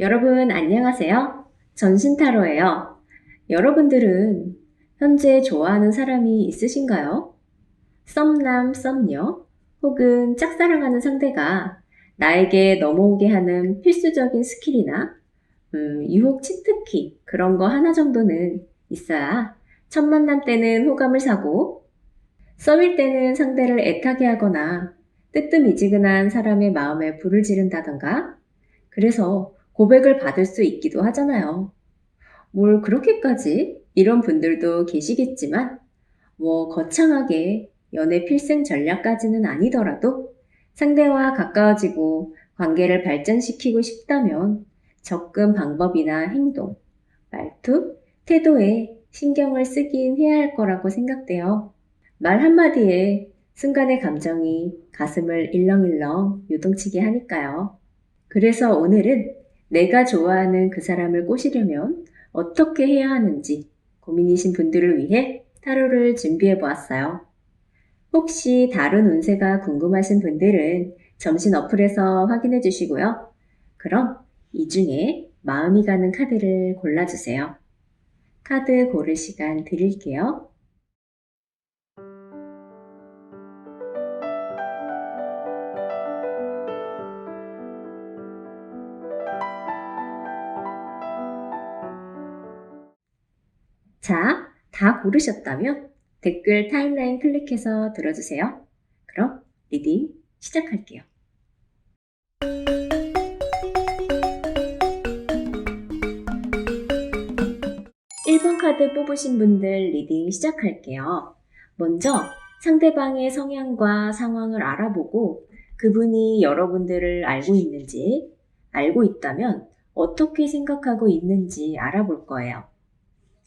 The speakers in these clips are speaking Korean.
여러분 안녕하세요. 전신타로예요. 여러분들은 현재 좋아하는 사람이 있으신가요? 썸남, 썸녀, 혹은 짝사랑하는 상대가 나에게 넘어오게 하는 필수적인 스킬이나 유혹 치트키 그런 거 하나 정도는 있어야 첫 만남 때는 호감을 사고 썸일 때는 상대를 애타게 하거나 뜨뜻미지근한 사람의 마음에 불을 지른다던가 그래서 고백을 받을 수 있기도 하잖아요. 뭘 그렇게까지? 이런 분들도 계시겠지만, 거창하게 연애 필승 전략까지는 아니더라도 상대와 가까워지고 관계를 발전시키고 싶다면 접근 방법이나 행동, 말투, 태도에 신경을 쓰긴 해야 할 거라고 생각돼요. 말 한마디에 순간의 감정이 가슴을 일렁일렁 요동치게 하니까요. 그래서 오늘은 내가 좋아하는 그 사람을 꼬시려면 어떻게 해야 하는지 고민이신 분들을 위해 타로를 준비해 보았어요. 혹시 다른 운세가 궁금하신 분들은 점심 어플에서 확인해 주시고요. 그럼 이 중에 마음이 가는 카드를 골라주세요. 카드 고를 시간 드릴게요. 자, 다 고르셨다면 댓글 타임라인 클릭해서 들어주세요. 그럼 리딩 시작할게요. 1번 카드 뽑으신 분들 리딩 시작할게요. 먼저 상대방의 성향과 상황을 알아보고 그분이 여러분들을 알고 있는지, 알고 있다면 어떻게 생각하고 있는지 알아볼 거예요.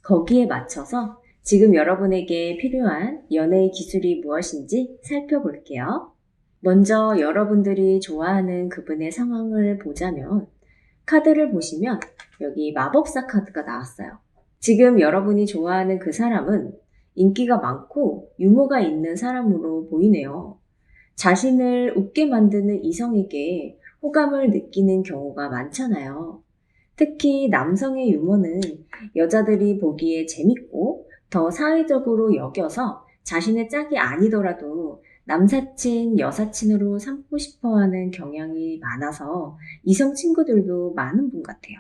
거기에 맞춰서 지금 여러분에게 필요한 연애의 기술이 무엇인지 살펴볼게요. 먼저 여러분들이 좋아하는 그분의 상황을 보자면 카드를 보시면 여기 마법사 카드가 나왔어요. 지금 여러분이 좋아하는 그 사람은 인기가 많고 유머가 있는 사람으로 보이네요. 자신을 웃게 만드는 이성에게 호감을 느끼는 경우가 많잖아요. 특히 남성의 유머는 여자들이 보기에 재밌고 더 사회적으로 여겨서 자신의 짝이 아니더라도 남사친, 여사친으로 삼고 싶어 하는 경향이 많아서 이성 친구들도 많은 분 같아요.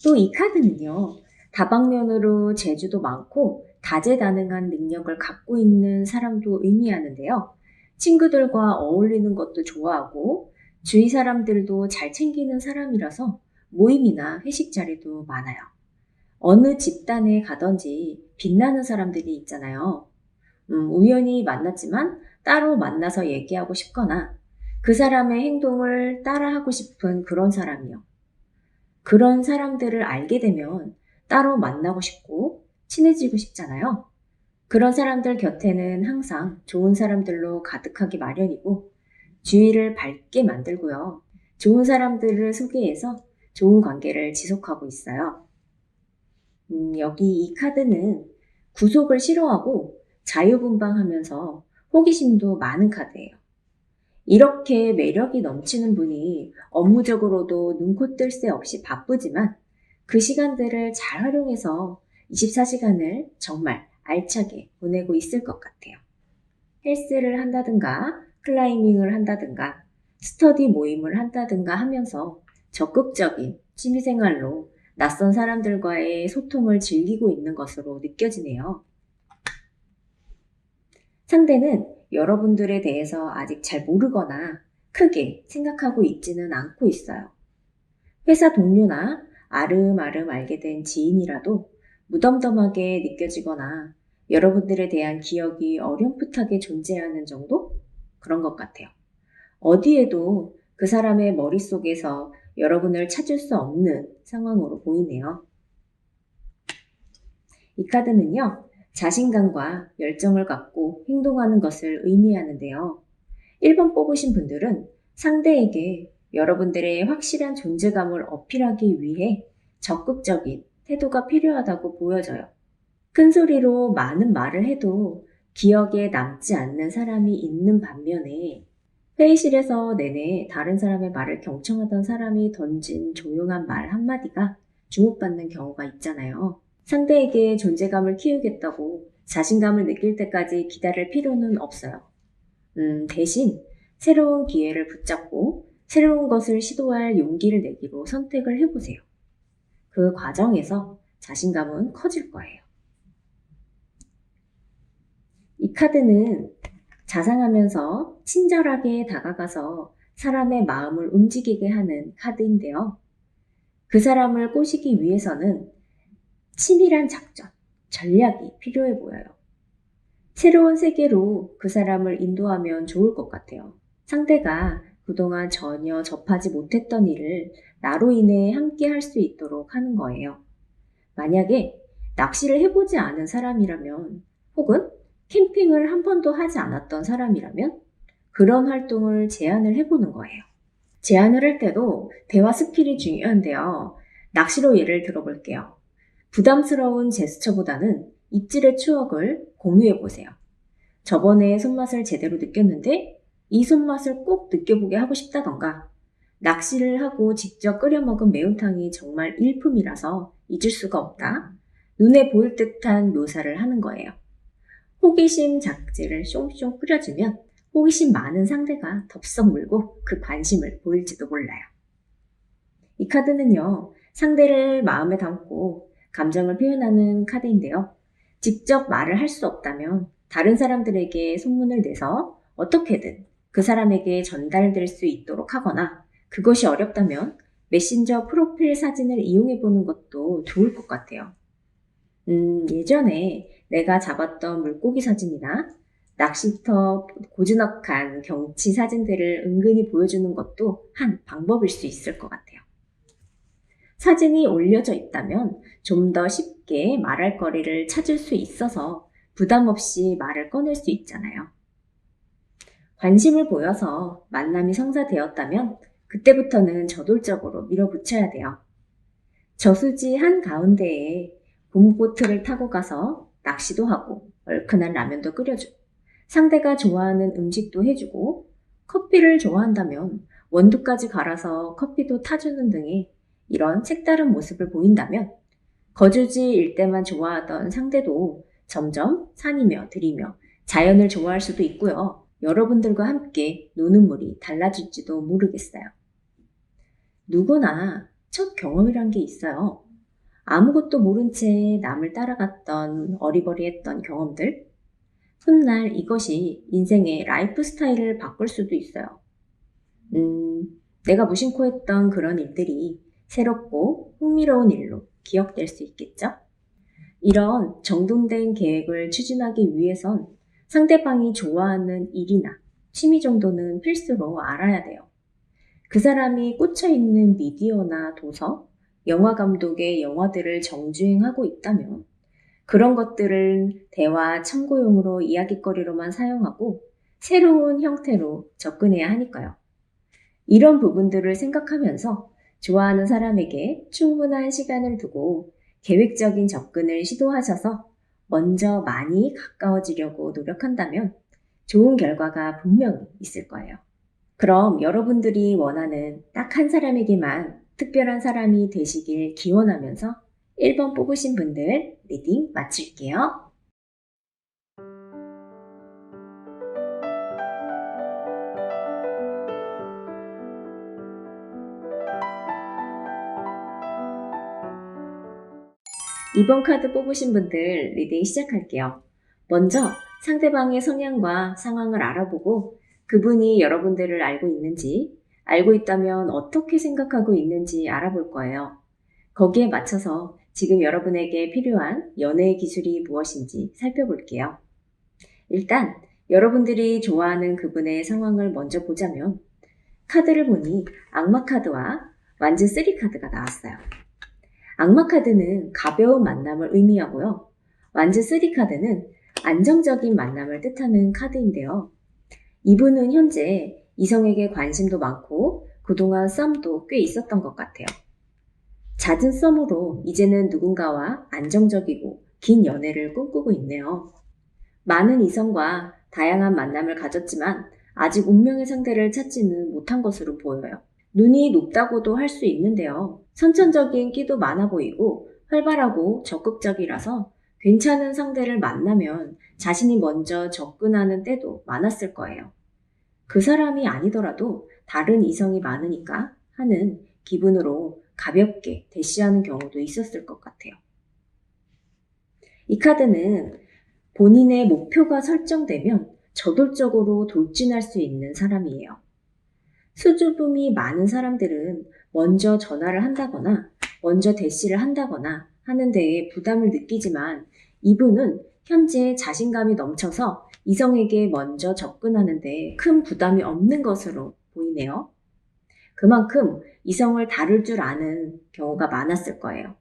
또 이 카드는요, 다방면으로 재주도 많고 다재다능한 능력을 갖고 있는 사람도 의미하는데요. 친구들과 어울리는 것도 좋아하고 주위 사람들도 잘 챙기는 사람이라서 모임이나 회식 자리도 많아요. 어느 집단에 가든지 빛나는 사람들이 있잖아요. 우연히 만났지만 따로 만나서 얘기하고 싶거나 그 사람의 행동을 따라하고 싶은 그런 사람이요. 그런 사람들을 알게 되면 따로 만나고 싶고 친해지고 싶잖아요. 그런 사람들 곁에는 항상 좋은 사람들로 가득하기 마련이고 주위를 밝게 만들고요. 좋은 사람들을 소개해서 좋은 관계를 지속하고 있어요. 여기 이 카드는 구속을 싫어하고 자유분방하면서 호기심도 많은 카드예요. 이렇게 매력이 넘치는 분이 업무적으로도 눈코 뜰 새 없이 바쁘지만 그 시간들을 잘 활용해서 24시간을 정말 알차게 보내고 있을 것 같아요. 헬스를 한다든가 클라이밍을 한다든가 스터디 모임을 한다든가 하면서 적극적인 취미생활로 낯선 사람들과의 소통을 즐기고 있는 것으로 느껴지네요. 상대는 여러분들에 대해서 아직 잘 모르거나 크게 생각하고 있지는 않고 있어요. 회사 동료나 아름아름 알게 된 지인이라도 무덤덤하게 느껴지거나 여러분들에 대한 기억이 어렴풋하게 존재하는 정도? 그런 것 같아요. 어디에도 그 사람의 머릿속에서 여러분을 찾을 수 없는 상황으로 보이네요. 이 카드는요, 자신감과 열정을 갖고 행동하는 것을 의미하는데요. 1번 뽑으신 분들은 상대에게 여러분들의 확실한 존재감을 어필하기 위해 적극적인 태도가 필요하다고 보여져요. 큰 소리로 많은 말을 해도 기억에 남지 않는 사람이 있는 반면에 회의실에서 내내 다른 사람의 말을 경청하던 사람이 던진 조용한 말 한마디가 주목받는 경우가 있잖아요. 상대에게 존재감을 키우겠다고 자신감을 느낄 때까지 기다릴 필요는 없어요. 대신 새로운 기회를 붙잡고 새로운 것을 시도할 용기를 내기로 선택을 해보세요. 그 과정에서 자신감은 커질 거예요. 이 카드는 자상하면서 친절하게 다가가서 사람의 마음을 움직이게 하는 카드인데요. 그 사람을 꼬시기 위해서는 치밀한 작전, 전략이 필요해 보여요. 새로운 세계로 그 사람을 인도하면 좋을 것 같아요. 상대가 그동안 전혀 접하지 못했던 일을 나로 인해 함께 할 수 있도록 하는 거예요. 만약에 낚시를 해보지 않은 사람이라면, 혹은 캠핑을 한 번도 하지 않았던 사람이라면 그런 활동을 제안을 해보는 거예요. 제안을 할 때도 대화 스킬이 중요한데요. 낚시로 예를 들어볼게요. 부담스러운 제스처보다는 입질의 추억을 공유해보세요. 저번에 손맛을 제대로 느꼈는데 이 손맛을 꼭 느껴보게 하고 싶다던가, 낚시를 하고 직접 끓여 먹은 매운탕이 정말 일품이라서 잊을 수가 없다. 눈에 보일 듯한 묘사를 하는 거예요. 호기심 작지를 숑숑 뿌려주면 호기심 많은 상대가 덥석 물고 그 관심을 보일지도 몰라요. 이 카드는요, 상대를 마음에 담고 감정을 표현하는 카드인데요. 직접 말을 할 수 없다면 다른 사람들에게 소문을 내서 어떻게든 그 사람에게 전달될 수 있도록 하거나, 그것이 어렵다면 메신저 프로필 사진을 이용해 보는 것도 좋을 것 같아요. 예전에 내가 잡았던 물고기 사진이나 낚시터 고즈넉한 경치 사진들을 은근히 보여주는 것도 한 방법일 수 있을 것 같아요. 사진이 올려져 있다면 좀 더 쉽게 말할 거리를 찾을 수 있어서 부담 없이 말을 꺼낼 수 있잖아요. 관심을 보여서 만남이 성사되었다면 그때부터는 저돌적으로 밀어붙여야 돼요. 저수지 한가운데에 봄보트를 타고 가서 낚시도 하고 얼큰한 라면도 끓여주고 상대가 좋아하는 음식도 해주고, 커피를 좋아한다면 원두까지 갈아서 커피도 타주는 등의 이런 색다른 모습을 보인다면 거주지 일대만 좋아하던 상대도 점점 산이며 들이며 자연을 좋아할 수도 있고요. 여러분들과 함께 노는 물이 달라질지도 모르겠어요. 누구나 첫 경험이란 게 있어요. 아무것도 모른 채 남을 따라갔던 어리버리했던 경험들. 훗날 이것이 인생의 라이프 스타일을 바꿀 수도 있어요. 내가 무심코 했던 그런 일들이 새롭고 흥미로운 일로 기억될 수 있겠죠? 이런 정돈된 계획을 추진하기 위해선 상대방이 좋아하는 일이나 취미 정도는 필수로 알아야 돼요. 그 사람이 꽂혀있는 미디어나 도서, 영화 감독의 영화들을 정주행하고 있다면 그런 것들은 대화 참고용으로 이야깃거리로만 사용하고 새로운 형태로 접근해야 하니까요. 이런 부분들을 생각하면서 좋아하는 사람에게 충분한 시간을 두고 계획적인 접근을 시도하셔서 먼저 많이 가까워지려고 노력한다면 좋은 결과가 분명히 있을 거예요. 그럼 여러분들이 원하는 딱 한 사람에게만 특별한 사람이 되시길 기원하면서 1번 뽑으신 분들 리딩 마칠게요. 이번 카드 뽑으신 분들 리딩 시작할게요. 먼저 상대방의 성향과 상황을 알아보고 그분이 여러분들을 알고 있는지, 알고 있다면 어떻게 생각하고 있는지 알아볼 거예요. 거기에 맞춰서 지금 여러분에게 필요한 연애의 기술이 무엇인지 살펴볼게요. 일단 여러분들이 좋아하는 그분의 상황을 먼저 보자면, 카드를 보니 악마 카드와 완즈 3 카드가 나왔어요. 악마 카드는 가벼운 만남을 의미하고요. 완즈 3 카드는 안정적인 만남을 뜻하는 카드인데요. 이분은 현재 이성에게 관심도 많고 그동안 썸도 꽤 있었던 것 같아요. 잦은 썸으로 이제는 누군가와 안정적이고 긴 연애를 꿈꾸고 있네요. 많은 이성과 다양한 만남을 가졌지만 아직 운명의 상대를 찾지는 못한 것으로 보여요. 눈이 높다고도 할 수 있는데요. 선천적인 끼도 많아 보이고 활발하고 적극적이라서 괜찮은 상대를 만나면 자신이 먼저 접근하는 때도 많았을 거예요. 그 사람이 아니더라도 다른 이성이 많으니까 하는 기분으로 가볍게 대시하는 경우도 있었을 것 같아요. 이 카드는 본인의 목표가 설정되면 저돌적으로 돌진할 수 있는 사람이에요. 수줍음이 많은 사람들은 먼저 전화를 한다거나 먼저 대시를 한다거나 하는 데에 부담을 느끼지만 이분은 현재 자신감이 넘쳐서 이성에게 먼저 접근하는 데 큰 부담이 없는 것으로 보이네요. 그만큼 이성을 다룰 줄 아는 경우가 많았을 거예요.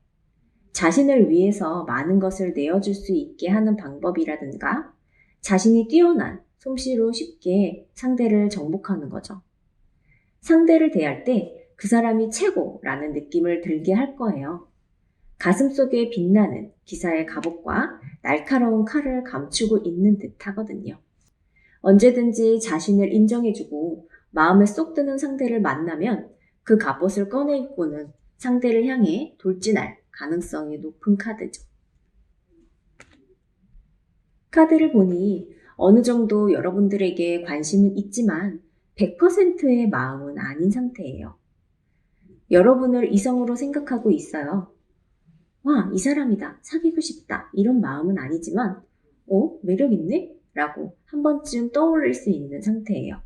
자신을 위해서 많은 것을 내어줄 수 있게 하는 방법이라든가 자신이 뛰어난 솜씨로 쉽게 상대를 정복하는 거죠. 상대를 대할 때 그 사람이 최고라는 느낌을 들게 할 거예요. 가슴속에 빛나는 기사의 갑옷과 날카로운 칼을 감추고 있는 듯 하거든요. 언제든지 자신을 인정해주고 마음에 쏙 드는 상대를 만나면 그 갑옷을 꺼내 입고는 상대를 향해 돌진할 가능성이 높은 카드죠. 카드를 보니 어느 정도 여러분들에게 관심은 있지만 100%의 마음은 아닌 상태예요. 여러분을 이성으로 생각하고 있어요. 와, 이 사람이다. 사귀고 싶다. 이런 마음은 아니지만, 매력 있네? 라고 한 번쯤 떠올릴 수 있는 상태예요.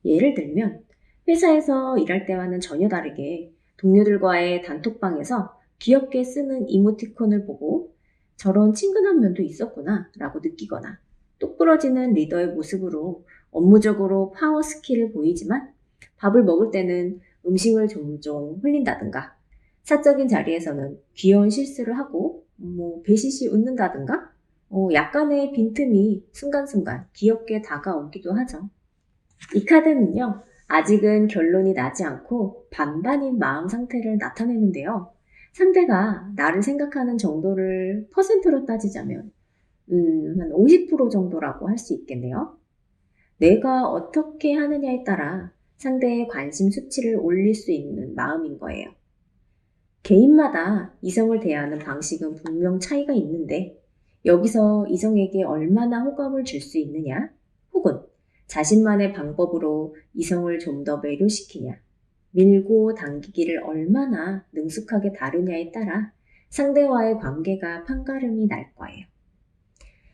예를 들면, 회사에서 일할 때와는 전혀 다르게 동료들과의 단톡방에서 귀엽게 쓰는 이모티콘을 보고 저런 친근한 면도 있었구나 라고 느끼거나 똑부러지는 리더의 모습으로 업무적으로 파워 스킬을 보이지만 밥을 먹을 때는 음식을 종종 흘린다든가 사적인 자리에서는 귀여운 실수를 하고 배시시 웃는다든가 약간의 빈틈이 순간순간 귀엽게 다가오기도 하죠. 이 카드는요, 아직은 결론이 나지 않고 반반인 마음 상태를 나타내는데요. 상대가 나를 생각하는 정도를 퍼센트로 따지자면 한 50% 정도라고 할 수 있겠네요. 내가 어떻게 하느냐에 따라 상대의 관심 수치를 올릴 수 있는 마음인 거예요. 개인마다 이성을 대하는 방식은 분명 차이가 있는데 여기서 이성에게 얼마나 호감을 줄 수 있느냐 혹은 자신만의 방법으로 이성을 좀 더 매료시키냐 밀고 당기기를 얼마나 능숙하게 다루냐에 따라 상대와의 관계가 판가름이 날 거예요.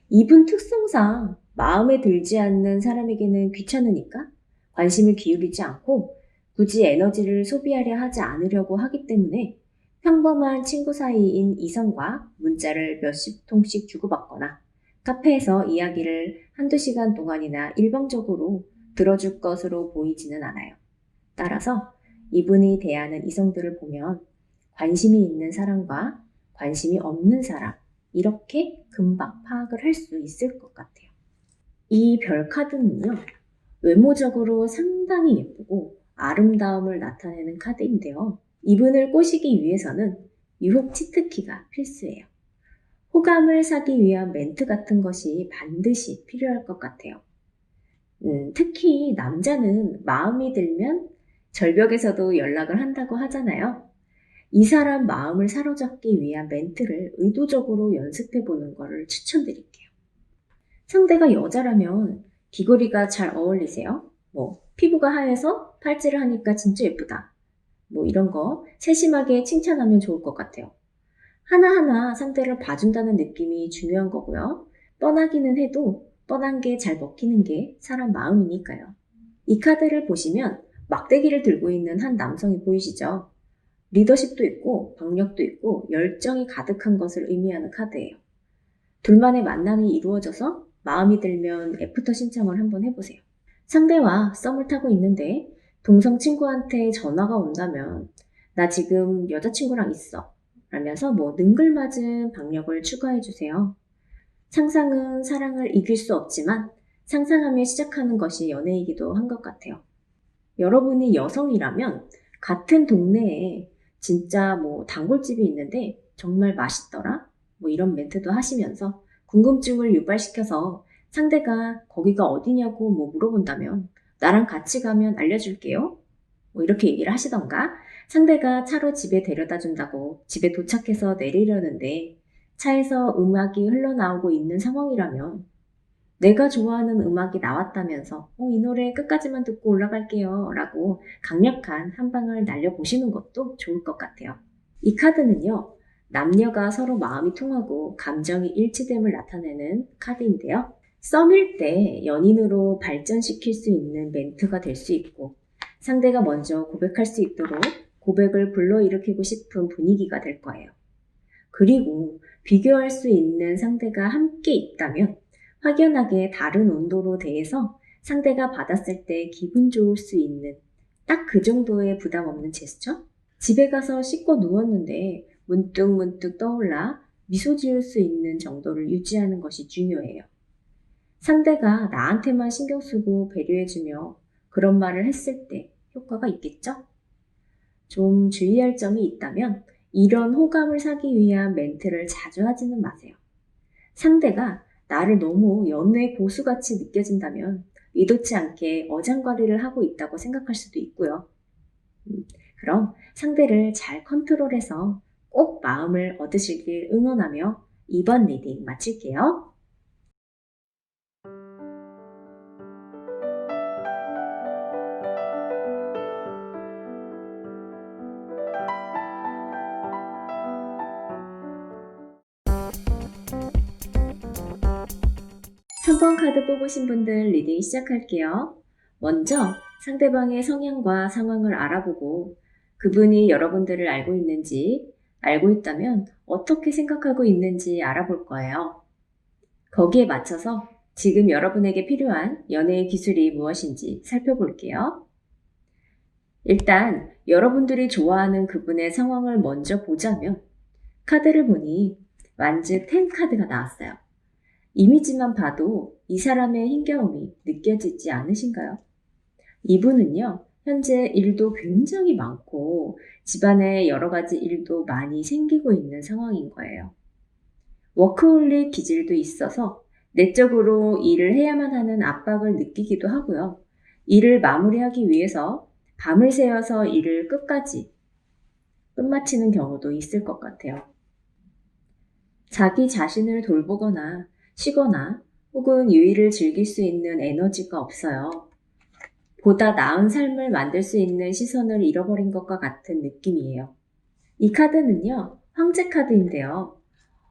이분 특성상 마음에 들지 않는 사람에게는 귀찮으니까 관심을 기울이지 않고 굳이 에너지를 소비하려 하지 않으려고 하기 때문에 평범한 친구 사이인 이성과 문자를 몇십 통씩 주고받거나 카페에서 이야기를 한두 시간 동안이나 일방적으로 들어줄 것으로 보이지는 않아요. 따라서 이분이 대하는 이성들을 보면 관심이 있는 사람과 관심이 없는 사람 이렇게 금방 파악을 할 수 있을 것 같아요. 이 별 카드는요. 외모적으로 상당히 예쁘고 아름다움을 나타내는 카드인데요. 이분을 꼬시기 위해서는 유혹 치트키가 필수예요. 호감을 사기 위한 멘트 같은 것이 반드시 필요할 것 같아요. 특히 남자는 마음이 들면 절벽에서도 연락을 한다고 하잖아요. 이 사람 마음을 사로잡기 위한 멘트를 의도적으로 연습해보는 것을 추천드릴게요. 상대가 여자라면 귀걸이가 잘 어울리세요? 피부가 하얘서 팔찌를 하니까 진짜 예쁘다. 이런 거 세심하게 칭찬하면 좋을 것 같아요. 하나하나 상대를 봐준다는 느낌이 중요한 거고요. 뻔하기는 해도 뻔한 게 잘 먹히는 게 사람 마음이니까요. 이 카드를 보시면 막대기를 들고 있는 한 남성이 보이시죠? 리더십도 있고 박력도 있고 열정이 가득한 것을 의미하는 카드예요. 둘만의 만남이 이루어져서 마음이 들면 애프터 신청을 한번 해보세요. 상대와 썸을 타고 있는데 동성 친구한테 전화가 온다면 나 지금 여자친구랑 있어 라면서 능글맞은 박력을 추가해주세요. 상상은 사랑을 이길 수 없지만 상상하며 시작하는 것이 연애이기도 한 것 같아요. 여러분이 여성이라면 같은 동네에 진짜 단골집이 있는데 정말 맛있더라? 이런 멘트도 하시면서 궁금증을 유발시켜서 상대가 거기가 어디냐고 물어본다면 나랑 같이 가면 알려줄게요. 뭐 이렇게 얘기를 하시던가, 상대가 차로 집에 데려다 준다고 집에 도착해서 내리려는데 차에서 음악이 흘러나오고 있는 상황이라면 내가 좋아하는 음악이 나왔다면서 이 노래 끝까지만 듣고 올라갈게요 라고 강력한 한 방을 날려보시는 것도 좋을 것 같아요. 이 카드는요, 남녀가 서로 마음이 통하고 감정이 일치됨을 나타내는 카드인데요. 썸일 때 연인으로 발전시킬 수 있는 멘트가 될 수 있고, 상대가 먼저 고백할 수 있도록 고백을 불러일으키고 싶은 분위기가 될 거예요. 그리고 비교할 수 있는 상대가 함께 있다면 확연하게 다른 온도로 대해서 상대가 받았을 때 기분 좋을 수 있는 딱 그 정도의 부담 없는 제스처? 집에 가서 씻고 누웠는데 문득문득 떠올라 미소 지을 수 있는 정도를 유지하는 것이 중요해요. 상대가 나한테만 신경 쓰고 배려해주며 그런 말을 했을 때 효과가 있겠죠? 좀 주의할 점이 있다면 이런 호감을 사기 위한 멘트를 자주 하지는 마세요. 상대가 나를 너무 연애 고수같이 느껴진다면 의도치 않게 어장관리를 하고 있다고 생각할 수도 있고요. 그럼 상대를 잘 컨트롤해서 꼭 마음을 얻으시길 응원하며 이번 리딩 마칠게요. 3번 카드 뽑으신 분들 리딩 시작할게요. 먼저 상대방의 성향과 상황을 알아보고 그분이 여러분들을 알고 있는지, 알고 있다면 어떻게 생각하고 있는지 알아볼 거예요. 거기에 맞춰서 지금 여러분에게 필요한 연애의 기술이 무엇인지 살펴볼게요. 일단 여러분들이 좋아하는 그분의 상황을 먼저 보자면 카드를 보니 완즈 10 카드가 나왔어요. 이미지만 봐도 이 사람의 힘겨움이 느껴지지 않으신가요? 이분은요, 현재 일도 굉장히 많고 집안에 여러 가지 일도 많이 생기고 있는 상황인 거예요. 워크홀릭 기질도 있어서 내적으로 일을 해야만 하는 압박을 느끼기도 하고요. 일을 마무리하기 위해서 밤을 새워서 일을 끝마치는 경우도 있을 것 같아요. 자기 자신을 돌보거나 쉬거나 혹은 유의를 즐길 수 있는 에너지가 없어요. 보다 나은 삶을 만들 수 있는 시선을 잃어버린 것과 같은 느낌이에요. 이 카드는요, 황제 카드인데요.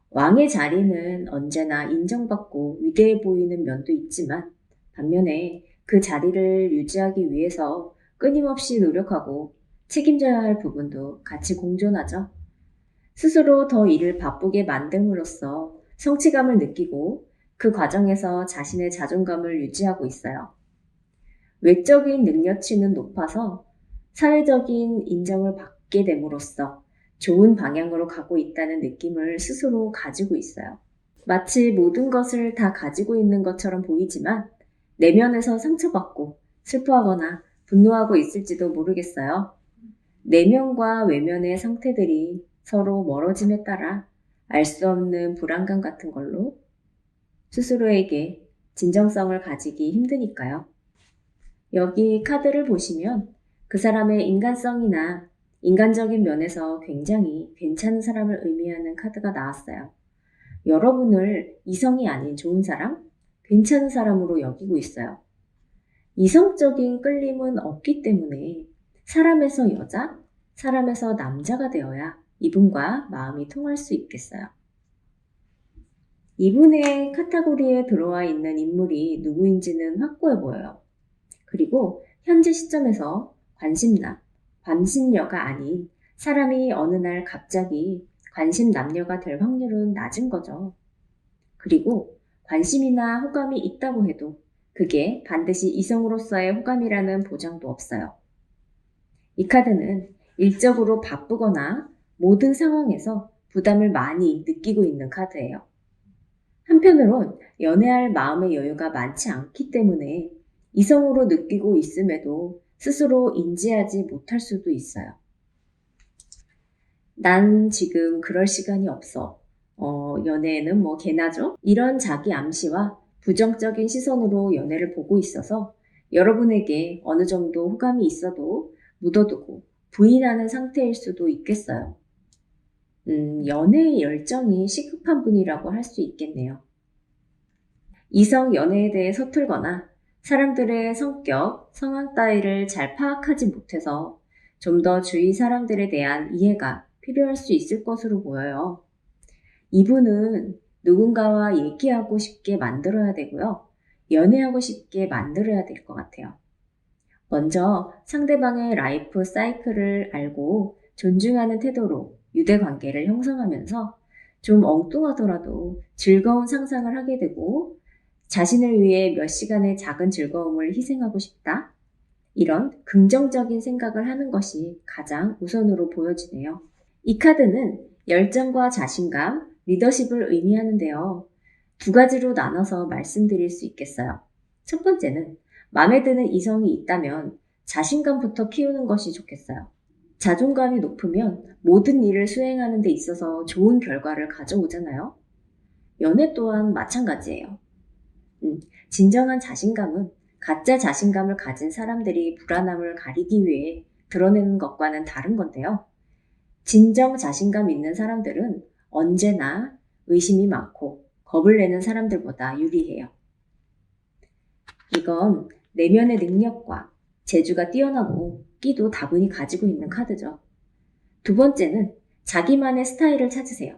왕의 자리는 언제나 인정받고 위대해 보이는 면도 있지만 반면에 그 자리를 유지하기 위해서 끊임없이 노력하고 책임져야 할 부분도 같이 공존하죠. 스스로 더 일을 바쁘게 만듦으로써 성취감을 느끼고 그 과정에서 자신의 자존감을 유지하고 있어요. 외적인 능력치는 높아서 사회적인 인정을 받게 됨으로써 좋은 방향으로 가고 있다는 느낌을 스스로 가지고 있어요. 마치 모든 것을 다 가지고 있는 것처럼 보이지만 내면에서 상처받고 슬퍼하거나 분노하고 있을지도 모르겠어요. 내면과 외면의 상태들이 서로 멀어짐에 따라 알 수 없는 불안감 같은 걸로 스스로에게 진정성을 가지기 힘드니까요. 여기 카드를 보시면 그 사람의 인간성이나 인간적인 면에서 굉장히 괜찮은 사람을 의미하는 카드가 나왔어요. 여러분을 이성이 아닌 좋은 사람, 괜찮은 사람으로 여기고 있어요. 이성적인 끌림은 없기 때문에 사람에서 여자, 사람에서 남자가 되어야 이분과 마음이 통할 수 있겠어요. 이분의 카테고리에 들어와 있는 인물이 누구인지는 확고해 보여요. 그리고 현재 시점에서 관심녀가 아닌 사람이 어느 날 갑자기 관심 남녀가 될 확률은 낮은 거죠. 그리고 관심이나 호감이 있다고 해도 그게 반드시 이성으로서의 호감이라는 보장도 없어요. 이 카드는 일적으로 바쁘거나 모든 상황에서 부담을 많이 느끼고 있는 카드예요. 한편으론 연애할 마음의 여유가 많지 않기 때문에 이성으로 느끼고 있음에도 스스로 인지하지 못할 수도 있어요. 난 지금 그럴 시간이 없어. 연애는 뭐 개나죠? 이런 자기 암시와 부정적인 시선으로 연애를 보고 있어서 여러분에게 어느 정도 호감이 있어도 묻어두고 부인하는 상태일 수도 있겠어요. 연애의 열정이 시급한 분이라고 할 수 있겠네요. 이성 연애에 대해 서툴거나 사람들의 성격, 성향 따위를 잘 파악하지 못해서 좀 더 주위 사람들에 대한 이해가 필요할 수 있을 것으로 보여요. 이분은 누군가와 얘기하고 싶게 만들어야 되고요. 연애하고 싶게 만들어야 될 것 같아요. 먼저 상대방의 라이프 사이클을 알고 존중하는 태도로 유대 관계를 형성하면서 좀 엉뚱하더라도 즐거운 상상을 하게 되고 자신을 위해 몇 시간의 작은 즐거움을 희생하고 싶다. 이런 긍정적인 생각을 하는 것이 가장 우선으로 보여지네요. 이 카드는 열정과 자신감, 리더십을 의미하는데요. 두 가지로 나눠서 말씀드릴 수 있겠어요. 첫 번째는 마음에 드는 이성이 있다면 자신감부터 키우는 것이 좋겠어요. 자존감이 높으면 모든 일을 수행하는 데 있어서 좋은 결과를 가져오잖아요. 연애 또한 마찬가지예요. 진정한 자신감은 가짜 자신감을 가진 사람들이 불안함을 가리기 위해 드러내는 것과는 다른 건데요. 진정 자신감 있는 사람들은 언제나 의심이 많고 겁을 내는 사람들보다 유리해요. 이건 내면의 능력과 재주가 뛰어나고 끼도 다분히 가지고 있는 카드죠. 두 번째는 자기만의 스타일을 찾으세요.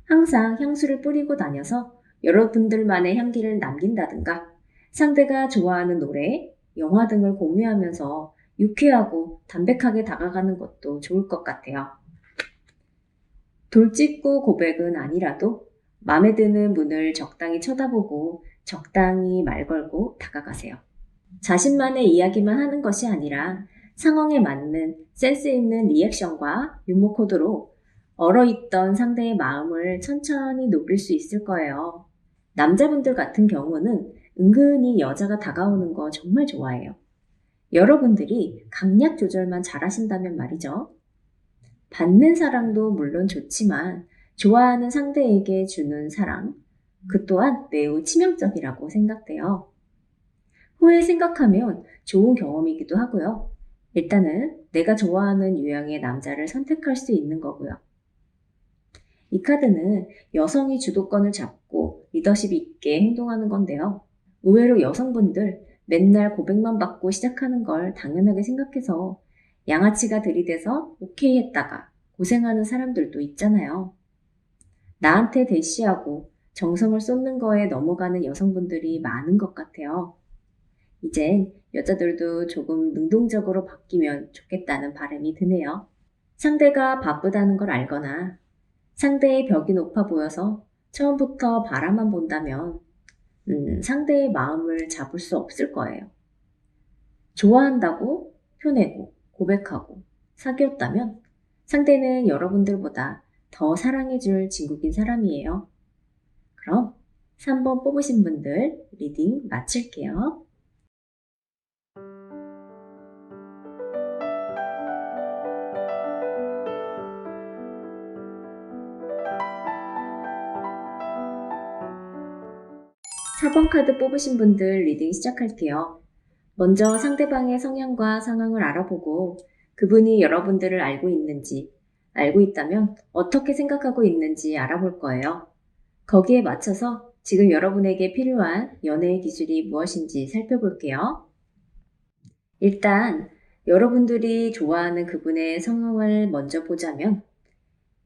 항상 향수를 뿌리고 다녀서 여러분들만의 향기를 남긴다든가 상대가 좋아하는 노래, 영화 등을 공유하면서 유쾌하고 담백하게 다가가는 것도 좋을 것 같아요. 돌직구 고백은 아니라도 마음에 드는 분을 적당히 쳐다보고 적당히 말 걸고 다가가세요. 자신만의 이야기만 하는 것이 아니라 상황에 맞는 센스 있는 리액션과 유머 코드로 얼어있던 상대의 마음을 천천히 녹일 수 있을 거예요. 남자분들 같은 경우는 은근히 여자가 다가오는 거 정말 좋아해요. 여러분들이 강약 조절만 잘하신다면 말이죠. 받는 사랑도 물론 좋지만 좋아하는 상대에게 주는 사랑, 그 또한 매우 치명적이라고 생각돼요. 후에 생각하면 좋은 경험이기도 하고요. 일단은 내가 좋아하는 유형의 남자를 선택할 수 있는 거고요. 이 카드는 여성이 주도권을 잡고 리더십 있게 행동하는 건데요. 의외로 여성분들 맨날 고백만 받고 시작하는 걸 당연하게 생각해서 양아치가 들이대서 오케이 했다가 고생하는 사람들도 있잖아요. 나한테 대시하고 정성을 쏟는 거에 넘어가는 여성분들이 많은 것 같아요. 이젠 여자들도 조금 능동적으로 바뀌면 좋겠다는 바람이 드네요. 상대가 바쁘다는 걸 알거나 상대의 벽이 높아 보여서 처음부터 바라만 본다면 상대의 마음을 잡을 수 없을 거예요. 좋아한다고 표내고 고백하고 사귀었다면 상대는 여러분들보다 더 사랑해줄 진국인 사람이에요. 그럼 3번 뽑으신 분들 리딩 마칠게요. 사 번 카드 뽑으신 분들 리딩 시작할게요. 먼저 상대방의 성향과 상황을 알아보고 그분이 여러분들을 알고 있는지, 알고 있다면 어떻게 생각하고 있는지 알아볼 거예요. 거기에 맞춰서 지금 여러분에게 필요한 연애의 기술이 무엇인지 살펴볼게요. 일단 여러분들이 좋아하는 그분의 성향을 먼저 보자면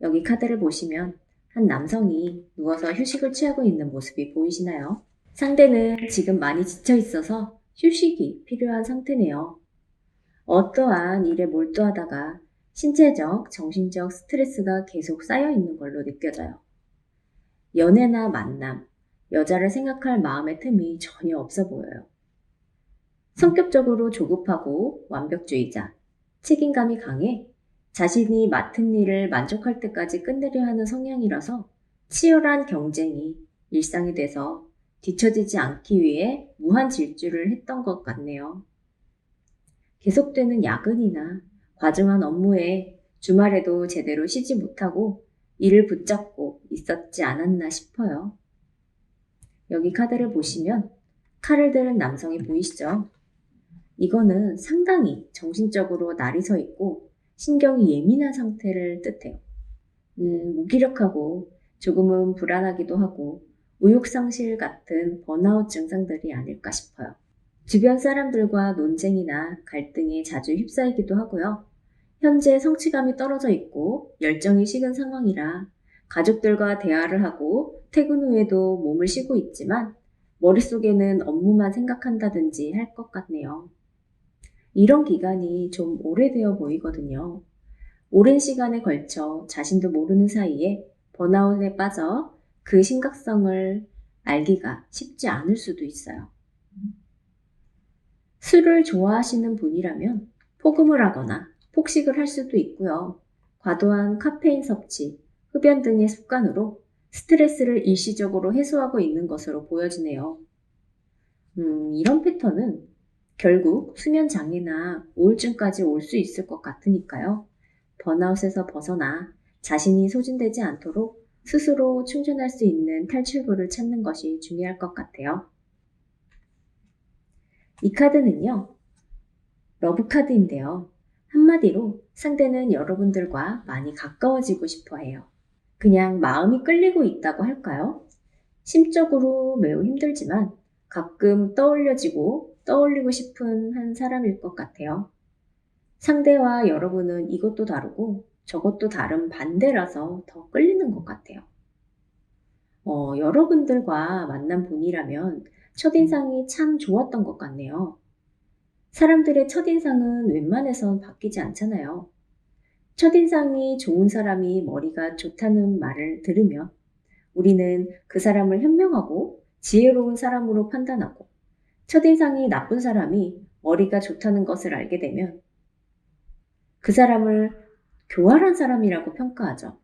여기 카드를 보시면 한 남성이 누워서 휴식을 취하고 있는 모습이 보이시나요? 상대는 지금 많이 지쳐 있어서 휴식이 필요한 상태네요. 어떠한 일에 몰두하다가 신체적, 정신적 스트레스가 계속 쌓여 있는 걸로 느껴져요. 연애나 만남, 여자를 생각할 마음의 틈이 전혀 없어 보여요. 성격적으로 조급하고 완벽주의자, 책임감이 강해 자신이 맡은 일을 만족할 때까지 끝내려 하는 성향이라서 치열한 경쟁이 일상이 돼서 뒤처지지 않기 위해 무한 질주를 했던 것 같네요. 계속되는 야근이나 과중한 업무에 주말에도 제대로 쉬지 못하고 일을 붙잡고 있었지 않았나 싶어요. 여기 카드를 보시면 칼을 드는 남성이 보이시죠? 이거는 상당히 정신적으로 날이 서 있고 신경이 예민한 상태를 뜻해요. 무기력하고 조금은 불안하기도 하고 의욕상실 같은 번아웃 증상들이 아닐까 싶어요. 주변 사람들과 논쟁이나 갈등에 자주 휩싸이기도 하고요. 현재 성취감이 떨어져 있고 열정이 식은 상황이라 가족들과 대화를 하고 퇴근 후에도 몸을 쉬고 있지만 머릿속에는 업무만 생각한다든지 할 것 같네요. 이런 기간이 좀 오래되어 보이거든요. 오랜 시간에 걸쳐 자신도 모르는 사이에 번아웃에 빠져 그 심각성을 알기가 쉽지 않을 수도 있어요. 술을 좋아하시는 분이라면 폭음을 하거나 폭식을 할 수도 있고요. 과도한 카페인 섭취, 흡연 등의 습관으로 스트레스를 일시적으로 해소하고 있는 것으로 보여지네요. 이런 패턴은 결국 수면 장애나 우울증까지 올 수 있을 것 같으니까요. 번아웃에서 벗어나 자신이 소진되지 않도록 스스로 충전할 수 있는 탈출구를 찾는 것이 중요할 것 같아요. 이 카드는요, 러브카드인데요. 한마디로 상대는 여러분들과 많이 가까워지고 싶어 해요. 그냥 마음이 끌리고 있다고 할까요? 심적으로 매우 힘들지만 가끔 떠올리고 싶은 한 사람일 것 같아요. 상대와 여러분은 이것도 다르고 저것도 다른 반대라서 더 끌리는 것 같아요. 여러분들과 만난 분이라면 첫인상이 참 좋았던 것 같네요. 사람들의 첫인상은 웬만해선 바뀌지 않잖아요. 첫인상이 좋은 사람이 머리가 좋다는 말을 들으면 우리는 그 사람을 현명하고 지혜로운 사람으로 판단하고 첫인상이 나쁜 사람이 머리가 좋다는 것을 알게 되면 그 사람을 교활한 사람이라고 평가하죠.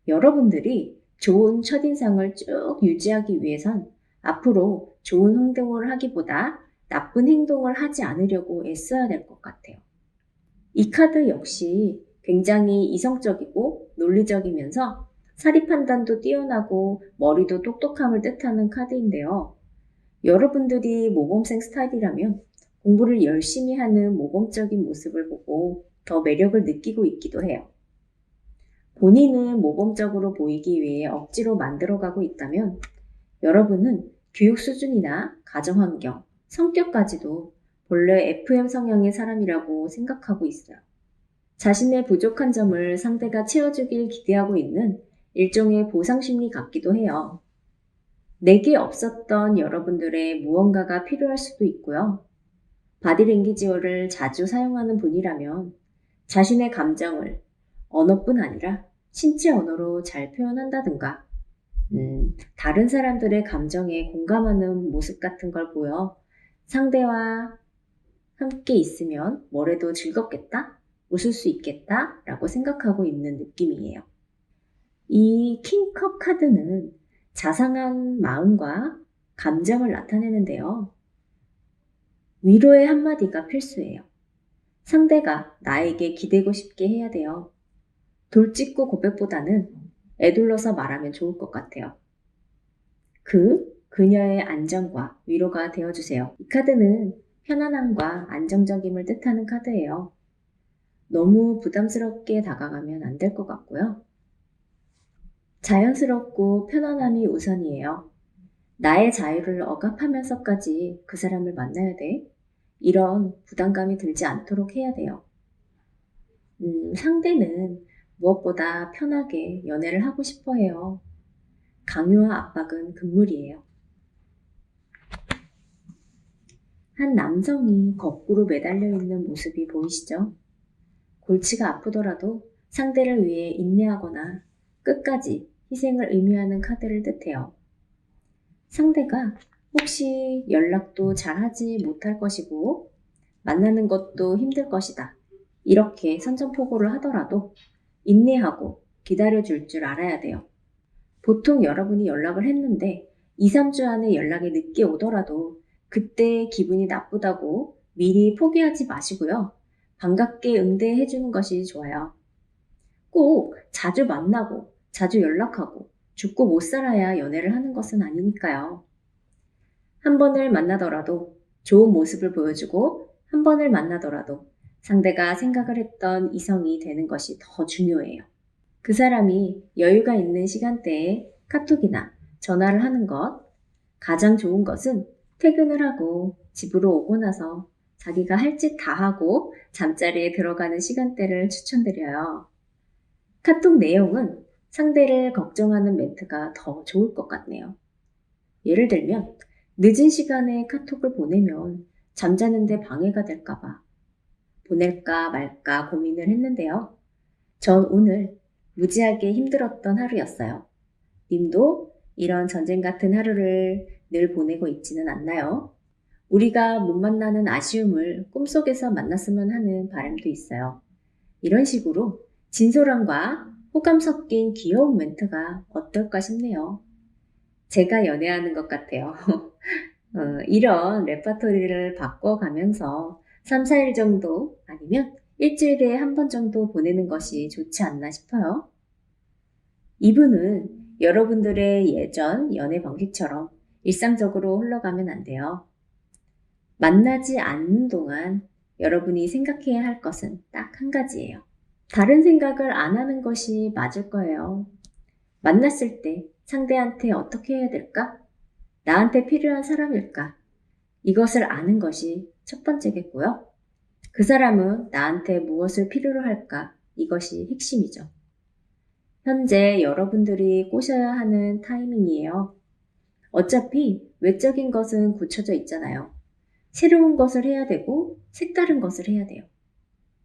여러분들이 좋은 첫인상을 쭉 유지하기 위해선 앞으로 좋은 행동을 하기보다 나쁜 행동을 하지 않으려고 애써야 될 것 같아요. 이 카드 역시 굉장히 이성적이고 논리적이면서 사리 판단도 뛰어나고 머리도 똑똑함을 뜻하는 카드인데요. 여러분들이 모범생 스타일이라면 공부를 열심히 하는 모범적인 모습을 보고 더 매력을 느끼고 있기도 해요. 본인은 모범적으로 보이기 위해 억지로 만들어가고 있다면 여러분은 교육 수준이나 가정 환경, 성격까지도 본래 FM 성향의 사람이라고 생각하고 있어요. 자신의 부족한 점을 상대가 채워주길 기대하고 있는 일종의 보상 심리 같기도 해요. 내게 없었던 여러분들의 무언가가 필요할 수도 있고요. 바디랭귀지어를 자주 사용하는 분이라면 자신의 감정을 언어뿐 아니라 신체 언어로 잘 표현한다든가 다른 사람들의 감정에 공감하는 모습 같은 걸 보여 상대와 함께 있으면 뭐래도 즐겁겠다, 웃을 수 있겠다 라고 생각하고 있는 느낌이에요. 이 킹컵 카드는 자상한 마음과 감정을 나타내는데요. 위로의 한마디가 필수예요. 상대가 나에게 기대고 싶게 해야 돼요. 돌직구 고백보다는 애둘러서 말하면 좋을 것 같아요. 그녀의 안정과 위로가 되어주세요. 이 카드는 편안함과 안정적임을 뜻하는 카드예요. 너무 부담스럽게 다가가면 안 될 것 같고요. 자연스럽고 편안함이 우선이에요. 나의 자유를 억압하면서까지 그 사람을 만나야 돼. 이런 부담감이 들지 않도록 해야 돼요. 상대는 무엇보다 편하게 연애를 하고 싶어 해요. 강요와 압박은 금물이에요. 한 남성이 거꾸로 매달려 있는 모습이 보이시죠? 골치가 아프더라도 상대를 위해 인내하거나 끝까지 희생을 의미하는 카드를 뜻해요. 상대가 혹시 연락도 잘하지 못할 것이고 만나는 것도 힘들 것이다. 이렇게 선전포고를 하더라도 인내하고 기다려줄 줄 알아야 돼요. 보통 여러분이 연락을 했는데 2, 3주 안에 연락이 늦게 오더라도 그때 기분이 나쁘다고 미리 포기하지 마시고요. 반갑게 응대해주는 것이 좋아요. 꼭 자주 만나고 자주 연락하고 죽고 못 살아야 연애를 하는 것은 아니니까요. 한 번을 만나더라도 좋은 모습을 보여주고 한 번을 만나더라도 상대가 생각을 했던 이성이 되는 것이 더 중요해요. 그 사람이 여유가 있는 시간대에 카톡이나 전화를 하는 것, 가장 좋은 것은 퇴근을 하고 집으로 오고 나서 자기가 할 짓 다 하고 잠자리에 들어가는 시간대를 추천드려요. 카톡 내용은 상대를 걱정하는 멘트가 더 좋을 것 같네요. 예를 들면, 늦은 시간에 카톡을 보내면 잠자는데 방해가 될까봐 보낼까 말까 고민을 했는데요. 전 오늘 무지하게 힘들었던 하루였어요. 님도 이런 전쟁 같은 하루를 늘 보내고 있지는 않나요? 우리가 못 만나는 아쉬움을 꿈속에서 만났으면 하는 바람도 있어요. 이런 식으로 진솔함과 호감 섞인 귀여운 멘트가 어떨까 싶네요. 제가 연애하는 것 같아요. 이런 레파토리를 바꿔가면서 3, 4일 정도 아니면 일주일에 한 번 정도 보내는 것이 좋지 않나 싶어요. 이분은 여러분들의 예전 연애 방식처럼 일상적으로 흘러가면 안 돼요. 만나지 않는 동안 여러분이 생각해야 할 것은 딱 한 가지예요. 다른 생각을 안 하는 것이 맞을 거예요. 만났을 때 상대한테 어떻게 해야 될까? 나한테 필요한 사람일까? 이것을 아는 것이 첫 번째겠고요. 그 사람은 나한테 무엇을 필요로 할까? 이것이 핵심이죠. 현재 여러분들이 꼬셔야 하는 타이밍이에요. 어차피 외적인 것은 굳혀져 있잖아요. 새로운 것을 해야 되고 색다른 것을 해야 돼요.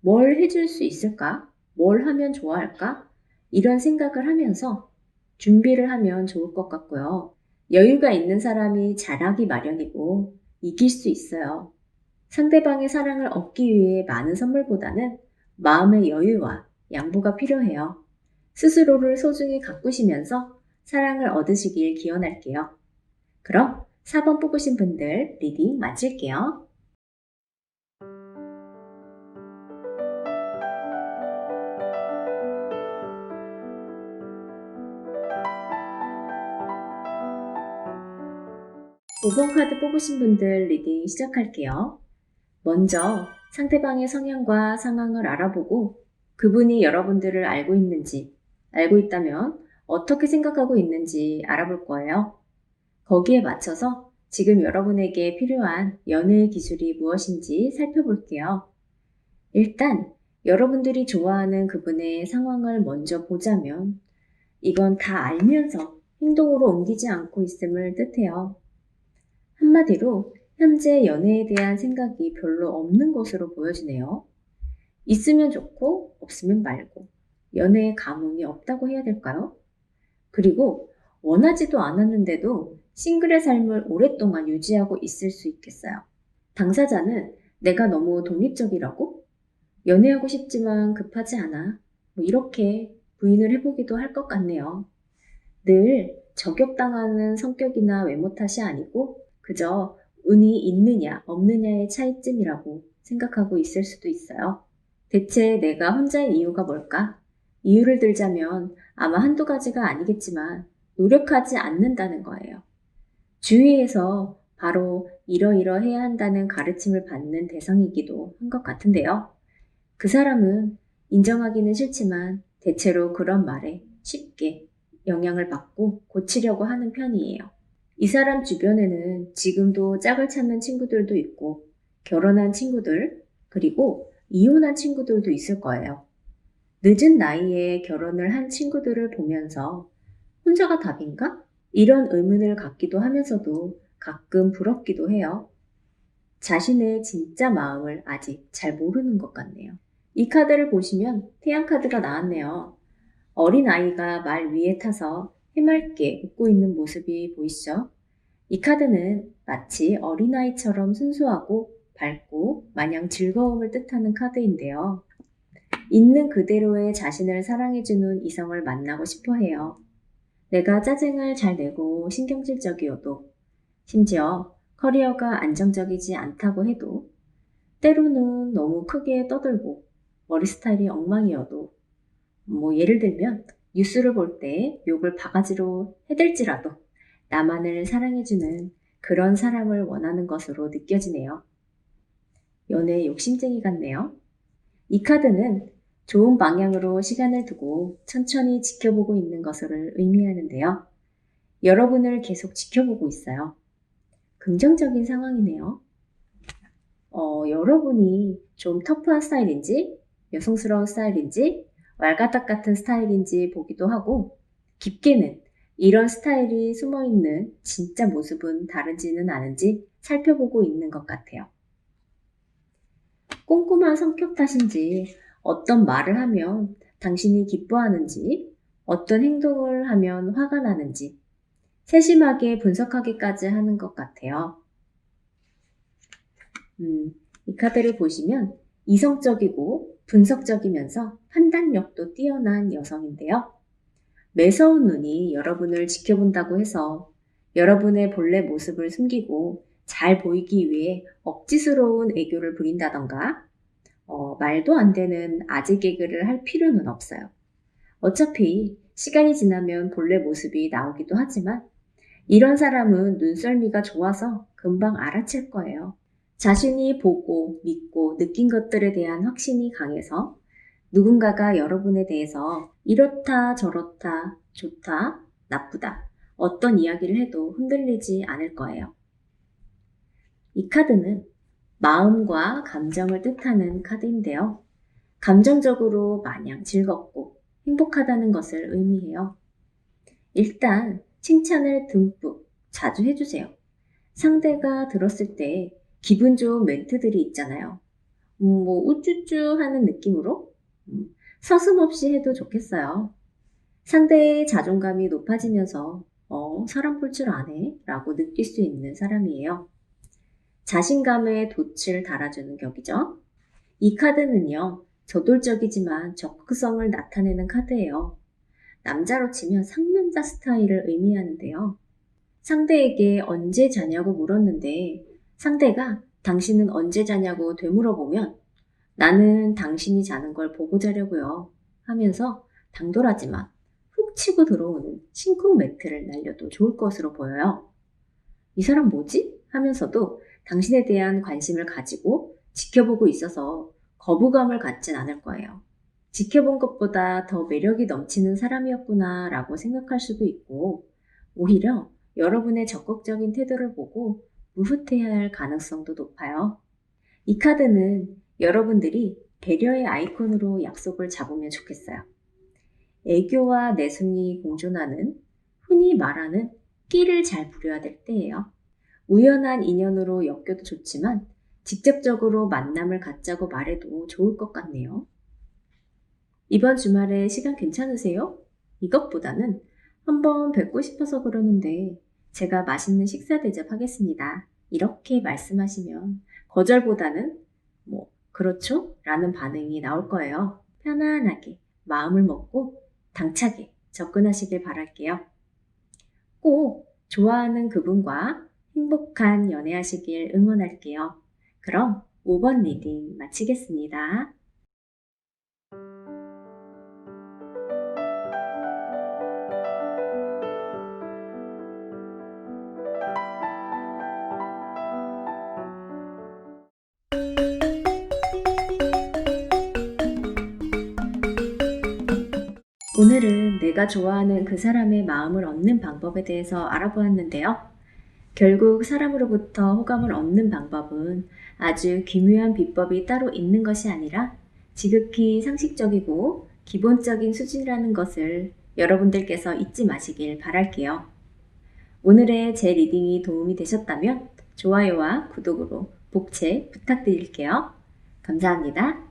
뭘 해줄 수 있을까? 뭘 하면 좋아할까? 이런 생각을 하면서 준비를 하면 좋을 것 같고요. 여유가 있는 사람이 잘하기 마련이고 이길 수 있어요. 상대방의 사랑을 얻기 위해 많은 선물보다는 마음의 여유와 양보가 필요해요. 스스로를 소중히 가꾸시면서 사랑을 얻으시길 기원할게요. 그럼 4번 뽑으신 분들 리딩 마칠게요. 5번 카드 뽑으신 분들 리딩 시작할게요. 먼저 상대방의 성향과 상황을 알아보고 그분이 여러분들을 알고 있는지, 알고 있다면 어떻게 생각하고 있는지 알아볼 거예요. 거기에 맞춰서 지금 여러분에게 필요한 연애의 기술이 무엇인지 살펴볼게요. 일단 여러분들이 좋아하는 그분의 상황을 먼저 보자면 이건 다 알면서 행동으로 옮기지 않고 있음을 뜻해요. 한마디로 현재 연애에 대한 생각이 별로 없는 것으로 보여지네요. 있으면 좋고 없으면 말고 연애에 감흥이 없다고 해야 될까요? 그리고 원하지도 않았는데도 싱글의 삶을 오랫동안 유지하고 있을 수 있겠어요. 당사자는 내가 너무 독립적이라고? 연애하고 싶지만 급하지 않아. 이렇게 부인을 해보기도 할 것 같네요. 늘 저격당하는 성격이나 외모 탓이 아니고 그저 운이 있느냐 없느냐의 차이쯤이라고 생각하고 있을 수도 있어요. 대체 내가 혼자인 이유가 뭘까? 이유를 들자면 아마 한두 가지가 아니겠지만 노력하지 않는다는 거예요. 주위에서 바로 이러이러해야 한다는 가르침을 받는 대상이기도 한 것 같은데요. 그 사람은 인정하기는 싫지만 대체로 그런 말에 쉽게 영향을 받고 고치려고 하는 편이에요. 이 사람 주변에는 지금도 짝을 찾는 친구들도 있고 결혼한 친구들 그리고 이혼한 친구들도 있을 거예요. 늦은 나이에 결혼을 한 친구들을 보면서 혼자가 답인가? 이런 의문을 갖기도 하면서도 가끔 부럽기도 해요. 자신의 진짜 마음을 아직 잘 모르는 것 같네요. 이 카드를 보시면 태양 카드가 나왔네요. 어린아이가 말 위에 타서 해맑게 웃고 있는 모습이 보이시죠? 이 카드는 마치 어린아이처럼 순수하고 밝고 마냥 즐거움을 뜻하는 카드인데요. 있는 그대로의 자신을 사랑해주는 이성을 만나고 싶어 해요. 내가 짜증을 잘 내고 신경질적이어도 심지어 커리어가 안정적이지 않다고 해도 때로는 너무 크게 떠들고 머리 스타일이 엉망이어도 예를 들면 뉴스를 볼 때 욕을 바가지로 해댈지라도 나만을 사랑해주는 그런 사람을 원하는 것으로 느껴지네요. 연애 욕심쟁이 같네요. 이 카드는 좋은 방향으로 시간을 두고 천천히 지켜보고 있는 것을 의미하는데요. 여러분을 계속 지켜보고 있어요. 긍정적인 상황이네요. 여러분이 좀 터프한 스타일인지, 여성스러운 스타일인지, 왈가닥 같은 스타일인지 보기도 하고, 깊게는 이런 스타일이 숨어있는 진짜 모습은 다른지는 아는지 살펴보고 있는 것 같아요. 꼼꼼한 성격 탓인지, 어떤 말을 하면 당신이 기뻐하는지, 어떤 행동을 하면 화가 나는지, 세심하게 분석하기까지 하는 것 같아요. 이 카드를 보시면 이성적이고 분석적이면서 판단력도 뛰어난 여성인데요. 매서운 눈이 여러분을 지켜본다고 해서 여러분의 본래 모습을 숨기고 잘 보이기 위해 억지스러운 애교를 부린다던가 말도 안 되는 아재 개그를 할 필요는 없어요. 어차피 시간이 지나면 본래 모습이 나오기도 하지만 이런 사람은 눈썰미가 좋아서 금방 알아챌 거예요. 자신이 보고 믿고 느낀 것들에 대한 확신이 강해서 누군가가 여러분에 대해서 이렇다 저렇다 좋다 나쁘다 어떤 이야기를 해도 흔들리지 않을 거예요. 이 카드는 마음과 감정을 뜻하는 카드인데요. 감정적으로 마냥 즐겁고 행복하다는 것을 의미해요. 일단 칭찬을 듬뿍 자주 해주세요. 상대가 들었을 때 기분 좋은 멘트들이 있잖아요. 우쭈쭈 하는 느낌으로 서슴없이 해도 좋겠어요. 상대의 자존감이 높아지면서 사람 볼 줄 아네 라고 느낄 수 있는 사람이에요. 자신감에 돛을 달아주는 격이죠. 이 카드는요, 저돌적이지만 적극성을 나타내는 카드예요. 남자로 치면 상남자 스타일을 의미하는데요. 상대에게 언제 자냐고 물었는데 상대가 당신은 언제 자냐고 되물어보면 나는 당신이 자는 걸 보고 자려고요 하면서 당돌하지만 훅 치고 들어오는 심쿵 멘트를 날려도 좋을 것으로 보여요. 이 사람 뭐지? 하면서도 당신에 대한 관심을 가지고 지켜보고 있어서 거부감을 갖진 않을 거예요. 지켜본 것보다 더 매력이 넘치는 사람이었구나 라고 생각할 수도 있고 오히려 여러분의 적극적인 태도를 보고 무흐해할 가능성도 높아요. 이 카드는 여러분들이 배려의 아이콘으로 약속을 잡으면 좋겠어요. 애교와 내숭이 공존하는 흔히 말하는 끼를 잘 부려야 될 때예요. 우연한 인연으로 엮여도 좋지만 직접적으로 만남을 갖자고 말해도 좋을 것 같네요. 이번 주말에 시간 괜찮으세요? 이것보다는 한번 뵙고 싶어서 그러는데 제가 맛있는 식사 대접하겠습니다. 이렇게 말씀하시면 거절보다는 그렇죠? 라는 반응이 나올 거예요. 편안하게 마음을 먹고 당차게 접근하시길 바랄게요. 꼭 좋아하는 그분과 행복한 연애하시길 응원할게요. 그럼 5번 리딩 마치겠습니다. 오늘은 내가 좋아하는 그 사람의 마음을 얻는 방법에 대해서 알아보았는데요. 결국 사람으로부터 호감을 얻는 방법은 아주 기묘한 비법이 따로 있는 것이 아니라 지극히 상식적이고 기본적인 수준이라는 것을 여러분들께서 잊지 마시길 바랄게요. 오늘의 제 리딩이 도움이 되셨다면 좋아요와 구독으로 복채 부탁드릴게요. 감사합니다.